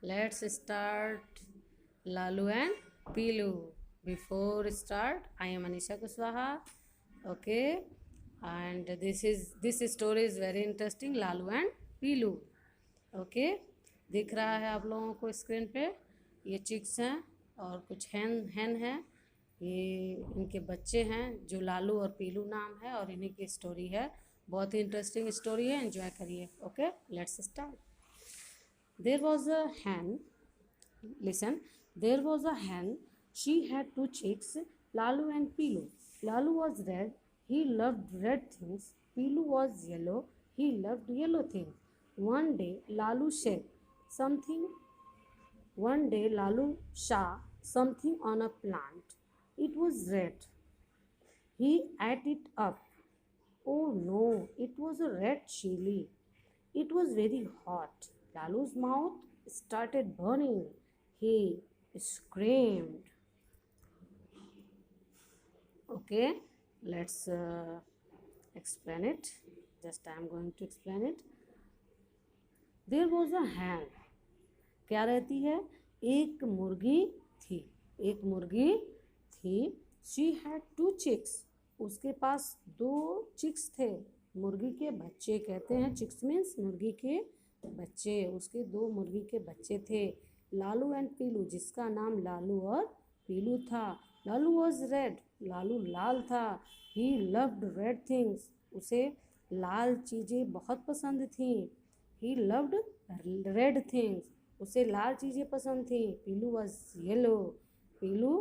Let's start Lalu and Pilu. Before start, I am Anisha Kuswaha. Okay, and this story is very interesting. Lalu and Pilu. Okay, दिख रहा है आप लोगों को screen पे, ये चिक्स हैं और कुछ हैन है। ये इनके बच्चे हैं जो लालू और पीलू नाम है, और इन्हीं की स्टोरी है। बहुत ही इंटरेस्टिंग स्टोरी है, एंजॉय करिए। Okay, let's start. There was a hen. Listen, there was a hen. She had two chicks, Lalu and Pilu. Lalu was red. He loved red things. Pilu was yellow. He loved yellow things. One day, Lalu said something. One day, Lalu saw something on a plant. It was red. He ate it up. Oh no, it was a red chili. It was very hot. Lalu's mouth started burning. He screamed. Okay, let's explain it. Just I am going to explain it. There was a hen. क्या रहती है? एक मुर्गी थी। एक मुर्गी थी। She had two chicks. उसके पास दो चिक्स थे। मुर्गी के बच्चे कहते हैं। चिक्स मीन्स मुर्गी के बच्चे। उसके दो मुर्गी के बच्चे थे, लालू एंड पीलू, जिसका नाम लालू और पीलू था। Lalu was red. लालू लाल था। He loved red things. उसे लाल चीज़ें बहुत पसंद थीं। He loved red things. उसे लाल चीज़ें पसंद थीं। पीलू वॉज येलो। पीलू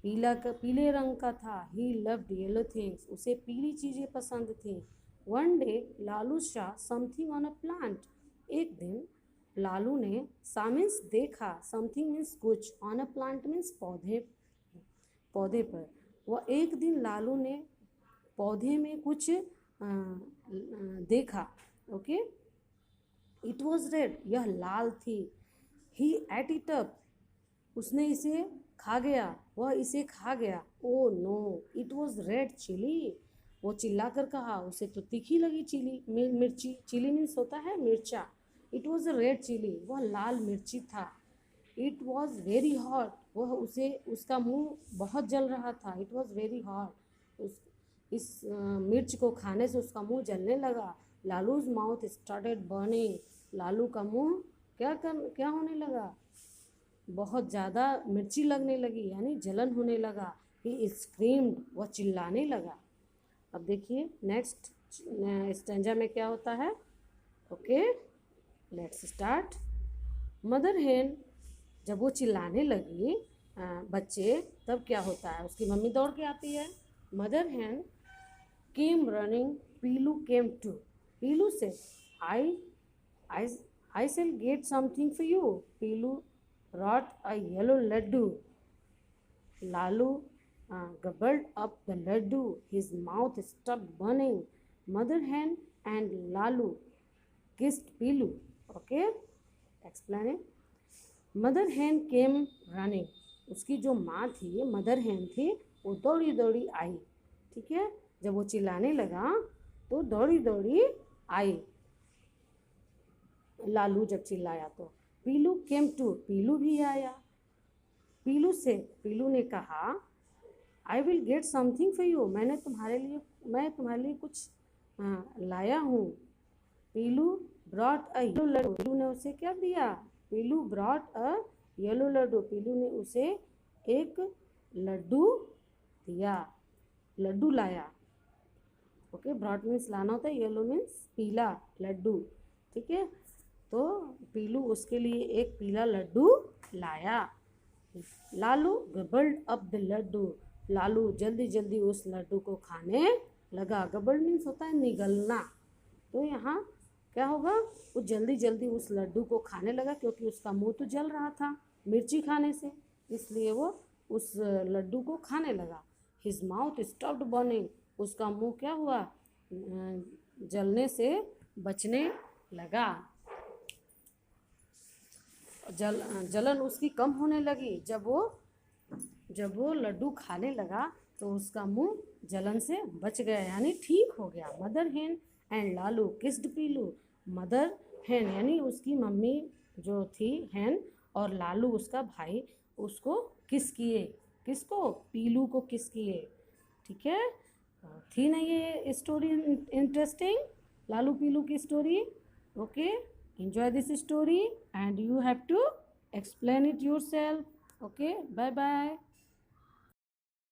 पीले रंग का था। He loved yellow things. उसे पीली चीज़ें पसंद थीं। One day Lalu Shaw something on a plant. एक दिन लालू ने सा मीन्स देखा, समथिंग मीन्स कुछ, ऑन अ प्लांट मीन्स पौधे पर। वह एक दिन लालू ने पौधे में कुछ देखा। Okay, it was red. यह लाल थी। He ate it up. उसने इसे खा गया। वह इसे खा गया। Oh no, it was red chilli. वो चिल्ला कर कहा, उसे तो तीखी लगी चिली, मिर्ची। चिली मीन्स होता है मिर्चा। It was a red chilli. वह लाल मिर्ची था। It was very hot. उसका मुंह बहुत जल रहा था। It was very hot. इस मिर्च को खाने से उसका मुंह जलने लगा। Lalu's mouth started burning. Lalu का मुंह क्या होने लगा? बहुत ज़्यादा मिर्ची लगने लगी, यानी जलन होने लगा। ही स्क्रीम्ड। वह चिल्लाने लगा। अब देखिए नेक्स्ट स्टेंजा में क्या होता है। Okay, let's start. मदर हेन। जब वो चिल्लाने लगी बच्चे, तब क्या होता है? उसकी मम्मी दौड़ के आती है। मदर हेन came running. Piloo came to. Pilu से I I I shall get something for you. Pilu brought a yellow laddu. Lalu gobbled up the laddu. His mouth stopped burning. Mother hen and Lalu kissed Pilu. Okay, explain it. Mother hen came running. उसकी जो माँ थी, mother hen थी, वो दौड़ी दौड़ी आई। ठीक है, जब वो चिल्लाने लगा तो दौड़ी दौड़ी आई। लालू जब चिल्लाया तो पीलू केम टू। पीलू भी आया। पीलू ने कहा, I will get something for you. मैं तुम्हारे लिए कुछ लाया हूँ। पीलू ब्रॉट अ येलो लड्डू। पीलू ने उसे क्या दिया? पीलू ब्रॉट अ येलो लड्डू। पीलू ने उसे एक लड्डू दिया, लड्डू लाया। ओके, ब्रॉट मीन्स लाना होता है, येलो मीन्स पीला, लड्डू। ठीक है, तो पीलू उसके लिए एक पीला लड्डू लाया। Lalu gobbled up the laddu. Lalu जल्दी जल्दी उस लड्डू को खाने लगा। गबल्ड मीन्स होता है निगलना। तो यहाँ क्या होगा? वो जल्दी जल्दी उस लड्डू को खाने लगा, क्योंकि उसका मुंह तो जल रहा था मिर्ची खाने से, इसलिए वो उस लड्डू को खाने लगा। His mouth stopped burning. उसका मुंह क्या हुआ? जलने से बचने लगा। जलन उसकी कम होने लगी। जब वो लड्डू खाने लगा तो उसका मुंह जलन से बच गया, यानी ठीक हो गया। मदर हेन and Lalu kissed Piloo. Mother हेन यानी उसकी मम्मी जो थी हैन, और लालू उसका भाई उसको किस किए, किसको, पीलू को किस किए। ठीक है, थी ना ये स्टोरी इंटरेस्टिंग, लालू पीलू की story. Okay, enjoy this story and you have to explain it yourself. Okay, bye bye.